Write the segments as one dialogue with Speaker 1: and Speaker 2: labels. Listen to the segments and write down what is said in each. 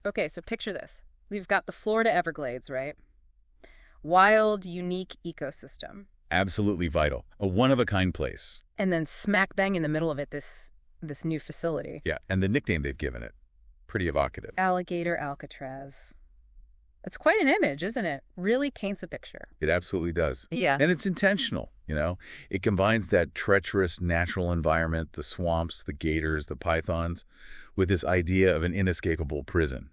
Speaker 1: Okay, so picture this. We've got the Florida Everglades, right? Wild, unique ecosystem.
Speaker 2: Absolutely vital. A one-of-a-kind place.
Speaker 1: And then smack bang in the middle of it, this new facility.
Speaker 2: Yeah, and the nickname they've given it. Pretty evocative.
Speaker 1: Alligator Alcatraz. It's quite an image, isn't it? Really paints a picture.
Speaker 2: It absolutely does.
Speaker 1: Yeah.
Speaker 2: And it's intentional, you know? It combines that treacherous natural environment, the swamps, the gators, the pythons, with this idea of an inescapable prison,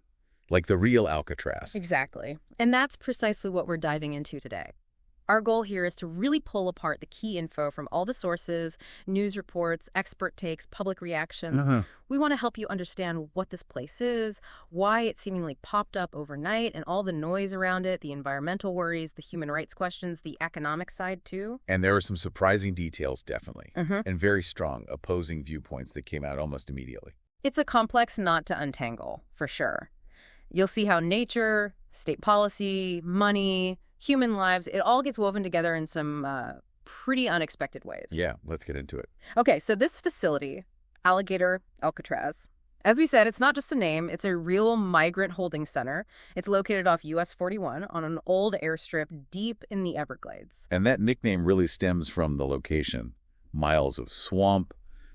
Speaker 2: like the real Alcatraz.
Speaker 1: Exactly. And that's precisely what we're diving into today. Our goal here is to really pull apart the key info from all the sources, news reports, expert takes, public reactions. We want to help you understand what this place is, why it seemingly popped up overnight, and all the noise around it, the environmental worries, the human rights questions, the economic side too.
Speaker 2: And there are some surprising details, definitely, and very strong opposing viewpoints that came out almost immediately.
Speaker 1: It's a complex knot to untangle, for sure. You'll see how nature, state policy, money, human lives, it all gets woven together in some pretty unexpected ways.
Speaker 2: Yeah, let's get into it.
Speaker 1: Okay, so this facility, Alligator Alcatraz, as we said, it's not just a name, it's a real migrant holding center. It's located off US 41 on an old airstrip deep in the Everglades.
Speaker 2: And that nickname really stems from the location. Miles of swamp,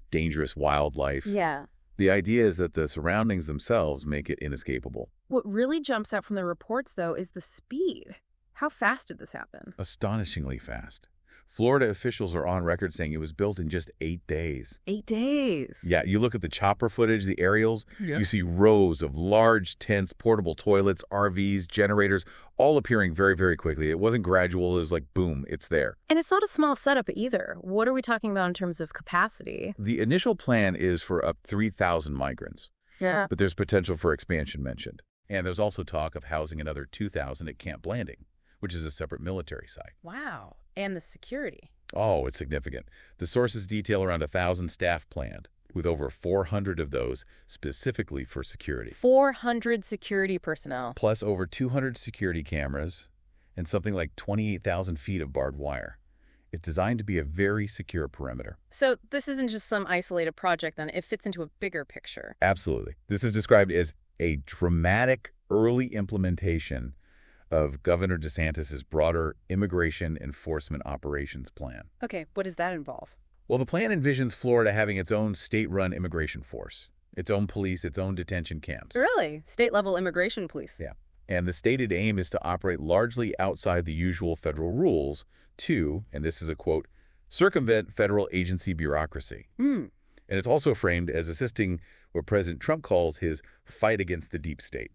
Speaker 2: dangerous wildlife.
Speaker 1: Yeah.
Speaker 2: The idea is that the surroundings themselves make it inescapable.
Speaker 1: What really jumps out from the reports, though, is the speed. How fast did this happen?
Speaker 2: Astonishingly fast. Florida officials are on record saying it was built in just 8 days.
Speaker 1: 8 days?
Speaker 2: Yeah, you look at the chopper footage, the aerials, you see rows of large tents, portable toilets, RVs, generators, all appearing very, very quickly. It wasn't gradual. It was like, boom, it's there.
Speaker 1: And it's not a small setup either. What are we talking about in terms of capacity?
Speaker 2: The initial plan is for up 3,000 migrants.
Speaker 1: Yeah.
Speaker 2: But there's potential for expansion mentioned. And there's also talk of housing another 2,000 at Camp Landing, which is a separate military site.
Speaker 1: Wow. And the security.
Speaker 2: Oh, it's significant. The sources detail around 1,000 staff planned, with over 400 of those specifically for security.
Speaker 1: 400 security personnel.
Speaker 2: Plus over 200 security cameras and something like 28,000 feet of barbed wire. It's designed to be a very secure perimeter.
Speaker 1: So this isn't just some isolated project, then. It fits into a bigger picture.
Speaker 2: Absolutely. This is described as a dramatic early implementation of Governor DeSantis' broader immigration enforcement operations plan.
Speaker 1: Okay, what does that involve?
Speaker 2: Well, the plan envisions Florida having its own state-run immigration force, its own police, its own detention camps.
Speaker 1: Really? State-level immigration police?
Speaker 2: Yeah. And the stated aim is to operate largely outside the usual federal rules to, and this is a quote, circumvent federal agency bureaucracy. And it's also framed as assisting what President Trump calls his fight against the deep state.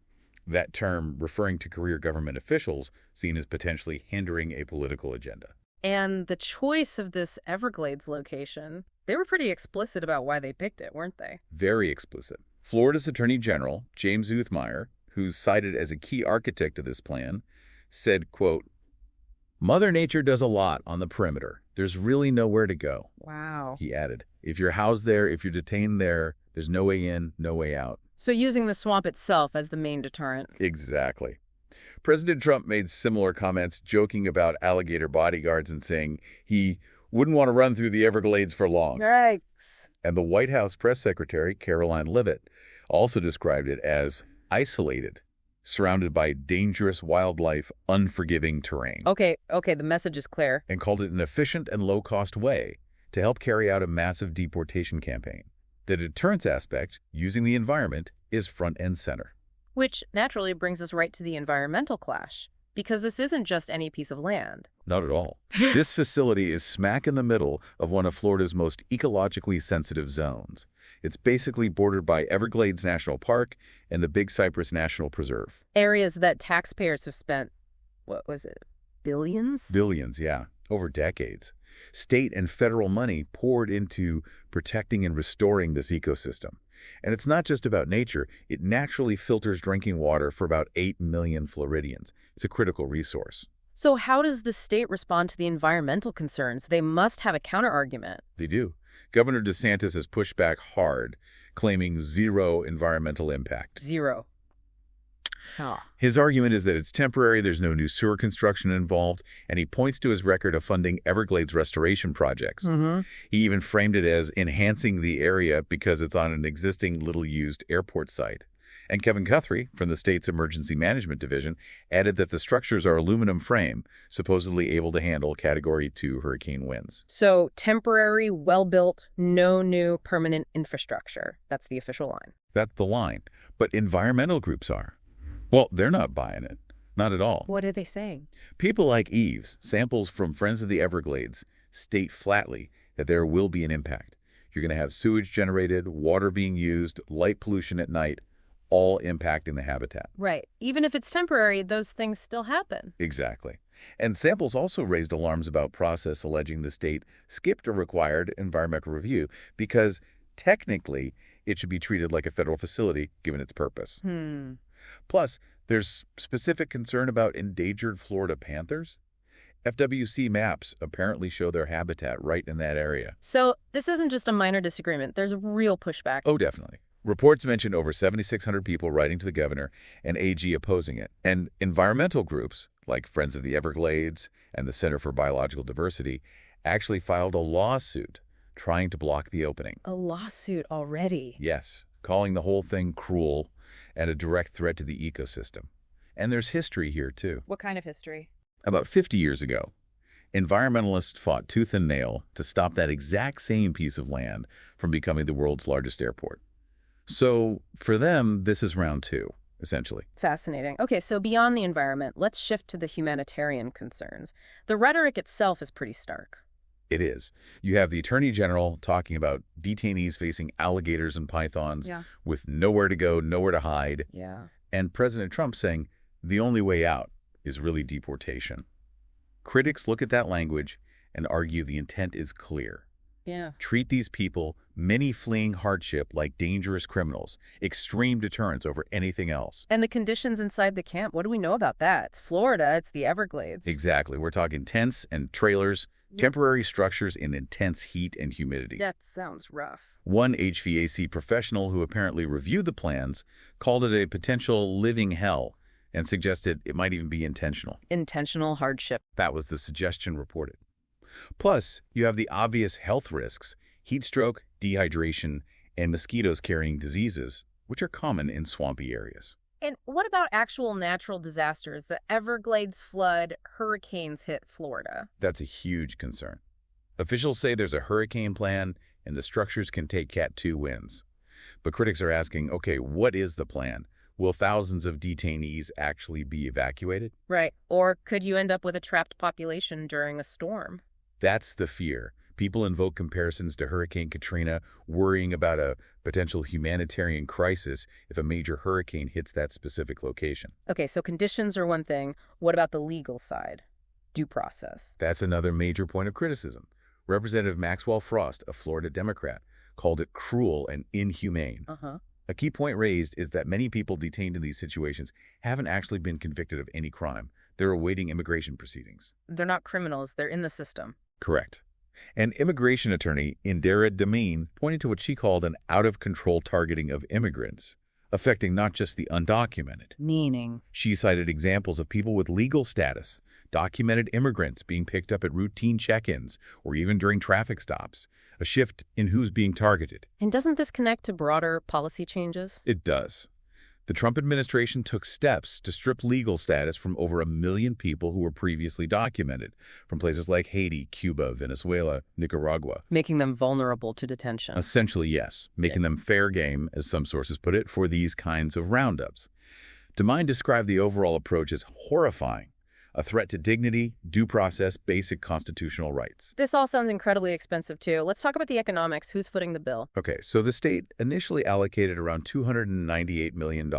Speaker 2: That term referring to career government officials seen as potentially hindering a political agenda.
Speaker 1: And the choice of this Everglades location, they were pretty explicit about why they picked it, weren't they?
Speaker 2: Very explicit. Florida's Attorney General, James Uthmeier, who's cited as a key architect of this plan, said, quote, "Mother Nature does a lot on the perimeter. There's really nowhere to go."
Speaker 1: Wow.
Speaker 2: He added, "If you're housed there, if you're detained there, there's no way in, no way out."
Speaker 1: So using the swamp itself as the main deterrent.
Speaker 2: Exactly. President Trump made similar comments, joking about alligator bodyguards and saying he wouldn't want to run through the Everglades for long.
Speaker 1: Yikes.
Speaker 2: And the White House press secretary, Caroline Leavitt, also described it as isolated, surrounded by dangerous wildlife, unforgiving terrain.
Speaker 1: Okay, the message is clear.
Speaker 2: And called it an efficient and low-cost way to help carry out a massive deportation campaign. The deterrence aspect, using the environment, is front and center.
Speaker 1: Which naturally brings us right to the environmental clash, because this isn't just any piece of land.
Speaker 2: Not at all. This facility is smack in the middle of one of Florida's most ecologically sensitive zones. It's basically bordered by Everglades National Park and the Big Cypress National Preserve.
Speaker 1: Areas that taxpayers have spent, what was it, billions?
Speaker 2: Billions, yeah, over decades. State and federal money poured into protecting and restoring this ecosystem. And it's not just about nature. It naturally filters drinking water for about 8 million Floridians. It's a critical resource.
Speaker 1: So how does the state respond to the environmental concerns? They must have a counterargument.
Speaker 2: They do. Governor DeSantis has pushed back hard, claiming zero environmental impact.
Speaker 1: Zero. Huh.
Speaker 2: His argument is that it's temporary, there's no new sewer construction involved, and he points to his record of funding Everglades restoration projects. He even framed it as enhancing the area because it's on an existing little-used airport site. And Kevin Guthrie, from the state's Emergency Management Division, added that the structures are aluminum frame, supposedly able to handle Category 2 hurricane winds.
Speaker 1: So temporary, well-built, no new permanent infrastructure. That's the official line.
Speaker 2: That's the line. But environmental groups are. Well, they're not buying it. Not at all.
Speaker 1: What are they saying?
Speaker 2: People like Eves, samples from Friends of the Everglades, state flatly that there will be an impact. You're going to have sewage generated, water being used, light pollution at night, all impacting the habitat.
Speaker 1: Right. Even if it's temporary, those things still happen.
Speaker 2: Exactly. And samples also raised alarms about process alleging the state skipped a required environmental review because technically it should be treated like a federal facility given its purpose. Plus, there's specific concern about endangered Florida panthers. FWC maps apparently show their habitat right in that area.
Speaker 1: So this isn't just a minor disagreement. There's real pushback.
Speaker 2: Oh, definitely. Reports mention over 7,600 people writing to the governor and AG opposing it. And environmental groups, like Friends of the Everglades and the Center for Biological Diversity, actually filed a lawsuit trying to block the opening.
Speaker 1: A lawsuit already?
Speaker 2: Yes, calling the whole thing cruel and a direct threat to the ecosystem. And there's history here, too.
Speaker 1: What kind of history?
Speaker 2: About 50 years ago, environmentalists fought tooth and nail to stop that exact same piece of land from becoming the world's largest airport. So for them, this is round two, essentially.
Speaker 1: Fascinating. Okay, so beyond the environment, let's shift to the humanitarian concerns. The rhetoric itself is pretty stark.
Speaker 2: It is. You have the Attorney General talking about detainees facing alligators and pythons with nowhere to go, nowhere to hide. And President Trump saying the only way out is really deportation. Critics look at that language and argue the intent is clear. Treat these people, many fleeing hardship, like dangerous criminals. Extreme deterrence over anything else.
Speaker 1: And the conditions inside the camp, what do we know about that? It's Florida, it's the Everglades.
Speaker 2: Exactly. We're talking tents and trailers, temporary structures in intense heat and humidity.
Speaker 1: That sounds rough.
Speaker 2: One HVAC professional who apparently reviewed the plans called it a potential living hell and suggested it might even be intentional.
Speaker 1: Intentional hardship.
Speaker 2: That was the suggestion reported. Plus, you have the obvious health risks, heat stroke, dehydration, and mosquitoes carrying diseases, which are common in swampy areas.
Speaker 1: And what about actual natural disasters? The Everglades flood, hurricanes hit Florida.
Speaker 2: That's a huge concern. Officials say there's a hurricane plan and the structures can take Cat 2 winds. But critics are asking, okay, what is the plan? Will thousands of detainees actually be evacuated?
Speaker 1: Right. Or could you end up with a trapped population during a storm?
Speaker 2: That's the fear. People invoke comparisons to Hurricane Katrina, worrying about a potential humanitarian crisis if a major hurricane hits that specific location.
Speaker 1: Okay, so conditions are one thing. What about the legal side? Due process.
Speaker 2: That's another major point of criticism. Representative Maxwell Frost, a Florida Democrat, called it cruel and inhumane. A key point raised is that many people detained in these situations haven't actually been convicted of any crime. They're awaiting immigration proceedings.
Speaker 1: They're not criminals. They're in the system.
Speaker 2: Correct. An immigration attorney, Indira Dameen, pointed to what she called an out-of-control targeting of immigrants, affecting not just the undocumented.
Speaker 1: Meaning?
Speaker 2: She cited examples of people with legal status, documented immigrants being picked up at routine check-ins or even during traffic stops, a shift in who's being targeted.
Speaker 1: And doesn't this connect to broader policy changes?
Speaker 2: It does. The Trump administration took steps to strip legal status from over 1 million people who were previously documented, from places like Haiti, Cuba, Venezuela, Nicaragua.
Speaker 1: Making them vulnerable to detention.
Speaker 2: Essentially, yes. Making them fair game, as some sources put it, for these kinds of roundups. DeMine described the overall approach as horrifying, a threat to dignity, due process, basic constitutional rights.
Speaker 1: This all sounds incredibly expensive, too. Let's talk about the economics. Who's footing the bill?
Speaker 2: Okay, so the state initially allocated around $298 million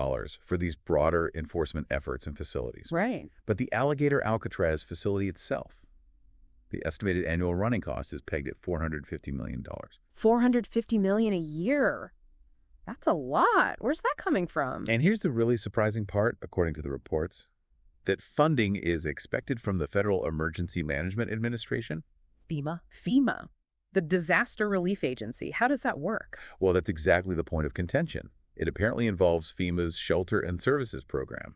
Speaker 2: for these broader enforcement efforts and facilities.
Speaker 1: Right.
Speaker 2: But the Alligator Alcatraz facility itself, the estimated annual running cost is pegged at $450 million.
Speaker 1: $450 million a year. That's a lot. Where's that coming from?
Speaker 2: And here's the really surprising part, according to the reports, that funding is expected from the Federal Emergency Management Administration.
Speaker 1: FEMA. The Disaster Relief Agency. How does that work?
Speaker 2: Well, that's exactly the point of contention. It apparently involves FEMA's Shelter and Services Program.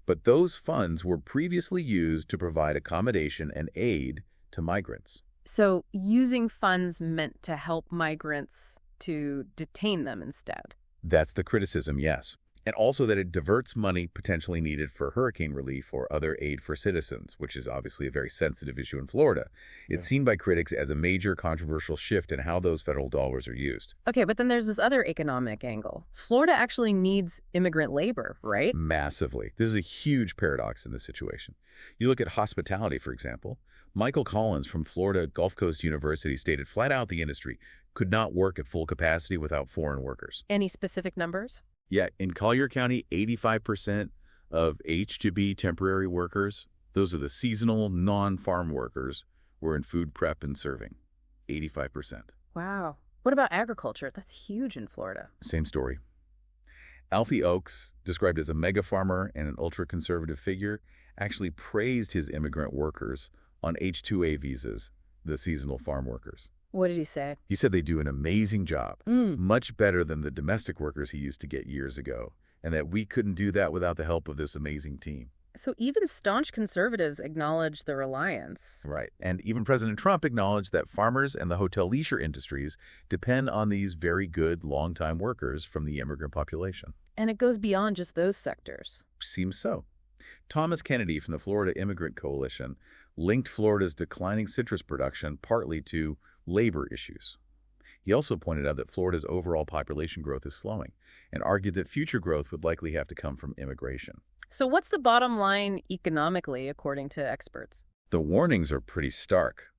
Speaker 2: But those funds were previously used to provide accommodation and aid to migrants.
Speaker 1: So using funds meant to help migrants to detain them instead.
Speaker 2: That's the criticism, yes. And also that it diverts money potentially needed for hurricane relief or other aid for citizens, which is obviously a very sensitive issue in Florida. It's seen by critics as a major controversial shift in how those federal dollars are used.
Speaker 1: Okay, but then there's this other economic angle. Florida actually needs immigrant labor, right?
Speaker 2: Massively. This is a huge paradox in this situation. You look at hospitality, for example. Michael Collins from Florida Gulf Coast University stated flat out the industry could not work at full capacity without foreign workers.
Speaker 1: Any specific numbers?
Speaker 2: Yeah, in Collier County, 85% of H-2B temporary workers, those are the seasonal, non-farm workers, were in food prep and serving. 85%.
Speaker 1: Wow. What about agriculture? That's huge in Florida.
Speaker 2: Same story. Alfie Oakes, described as a mega farmer and an ultra-conservative figure, actually praised his immigrant workers on H-2A visas, the seasonal farm workers.
Speaker 1: What did he say?
Speaker 2: He said they do an amazing job, much better than the domestic workers he used to get years ago, and that we couldn't do that without the help of this amazing team.
Speaker 1: So even staunch conservatives acknowledge the reliance.
Speaker 2: Right. And even President Trump acknowledged that farmers and the hotel leisure industries depend on these very good, long-time workers from the immigrant population.
Speaker 1: And it goes beyond just those sectors.
Speaker 2: Seems so. Thomas Kennedy from the Florida Immigrant Coalition linked Florida's declining citrus production partly to labor issues. He also pointed out that Florida's overall population growth is slowing and argued that future growth would likely have to come from immigration.
Speaker 1: So what's the bottom line economically, according to experts?
Speaker 2: The warnings are pretty stark.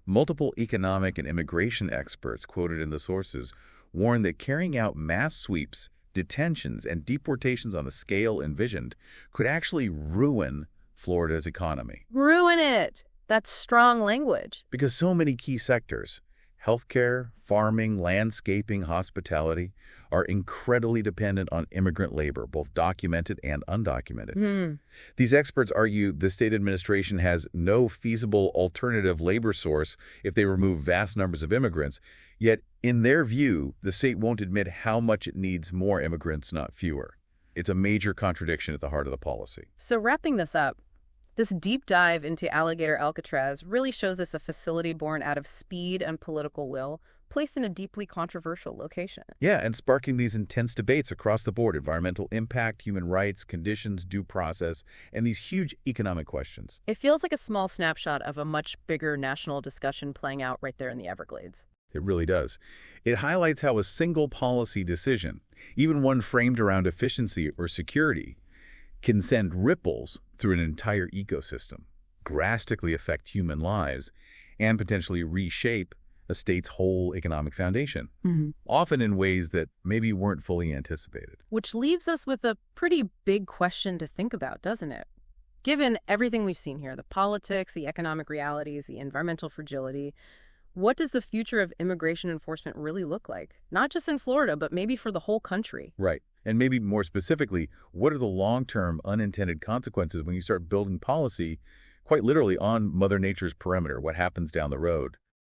Speaker 2: Multiple economic and immigration experts quoted in the sources warn that carrying out mass sweeps, detentions, and deportations on the scale envisioned could actually ruin Florida's economy.
Speaker 1: Ruin it! That's strong language.
Speaker 2: Because so many key sectors, healthcare, farming, landscaping, hospitality, are incredibly dependent on immigrant labor, both documented and undocumented. These experts argue the state administration has no feasible alternative labor source if they remove vast numbers of immigrants, yet in their view, the state won't admit how much it needs more immigrants, not fewer. It's a major contradiction at the heart of the policy.
Speaker 1: So wrapping this up, this deep dive into Alligator Alcatraz really shows us a facility born out of speed and political will, placed in a deeply controversial location.
Speaker 2: Yeah, and sparking these intense debates across the board: environmental impact, human rights, conditions, due process, and these huge economic questions.
Speaker 1: It feels like a small snapshot of a much bigger national discussion playing out right there in the Everglades.
Speaker 2: It really does. It highlights how a single policy decision, even one framed around efficiency or security, can send ripples through an entire ecosystem, drastically affect human lives, and potentially reshape a state's whole economic foundation, often in ways that maybe weren't fully anticipated.
Speaker 1: Which leaves us with a pretty big question to think about, doesn't it? Given everything we've seen here, the politics, the economic realities, the environmental fragility, what does the future of immigration enforcement really look like? Not just in Florida, but maybe for the whole country.
Speaker 2: Right. And maybe more specifically, what are the long-term unintended consequences when you start building policy quite literally on Mother Nature's perimeter? What happens down the road?